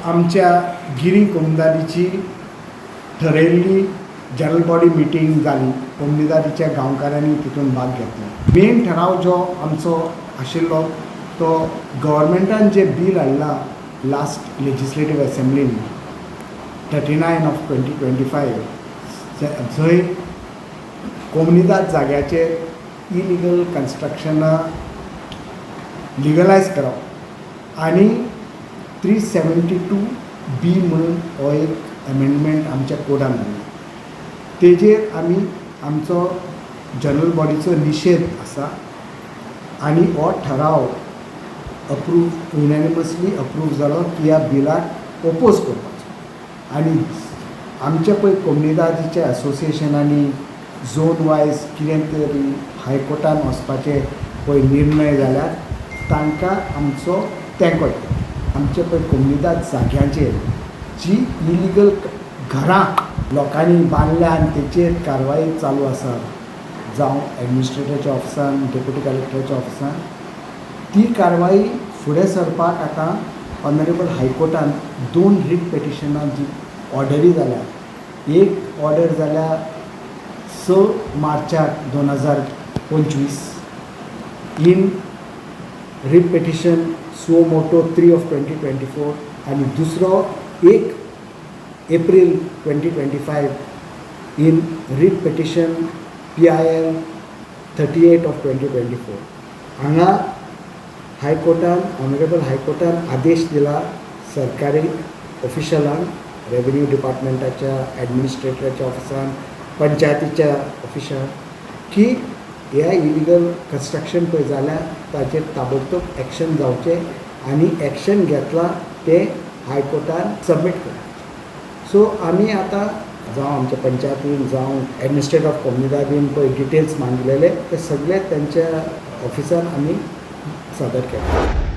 आमच्या गिरी कोमदादीची ठरयल्ली general body meeting जाली. कोमदादीच्या गांवकारांनी तितून भाग घेतलो. मेन ठराव जो आमचो आशिल्लो तो गव्हर्मेंटान जे बील हाडला लास्ट लेजिस्लेटिव्ह असेंब्लीन 39 ऑफ 2025 जंय कोमनीदाद जाग्याचेर इलिगल कन्स्ट्रक्शनां लिगलायज करप आनी 372B म्हणून हो एक अमेंडमेंट आमच्या कोडान हाडला. तेजेर आमी आमचो जनरल बॉडीचो निशेध आसा आनी हो ठराव अप्रूव युनॅनिमसली अप्रूव जालो की ह्या बिलाक ओपोज करपाचो. आनी आमचे पळय कोमनीदादीच्या असोसिएशनांनी झोन वायज कितें तरी हायकोर्टान वचपाचे पळय निर्णय जाल्यार तांकां आमचो तेंको दिता. आमचे पळय कोमनीदाद जाग्यांचेर जी इलिगल घरां लोकांनी बांदल्या आनी तेचेर कारवाई चालू आसा जावं एडमिनिस्ट्रेटरच्या ऑफिसान डेप्युटी कलेक्टराच्या ऑफिसान ती कारवाई फुडें सरपाक आतां ऑनरेबल हायकोर्टान 2 रीट पेटिशनां जी ऑर्डरी जाल्या. एक ऑर्डर जाल्या 6 मार्चाक 2025 in writ petition suo motu 3 of 2024 आनी दुसरो 1 April 2025 in writ petition PIL 38 of 2024. हांगा हायकोर्टान ऑनरेबल हायकोर्टान आदेश दिला सरकारी ऑफिशलांक रेव्हेन्यू डिपार्टमेंटाच्या एडमिनिस्ट्रेटराच्या ऑफिसान पंचायतीच्या ऑफिसान की ह्या इलिगल कन्स्ट्रक्शन पळय जाल्यार ताचेर ताबडतोब एक्शन जावचें आनी एक्शन घेतलां तें हायकोर्टान सबमीट करचें. सो आमी आतां जावं आमच्या पंचायतीन जावं एडमिनिस्ट्रेटर ऑफ कोमनीदादीन पळय डिटेल्स मागिल्ले ते सगळे तांच्या ऑफिसान आमी सादर केले.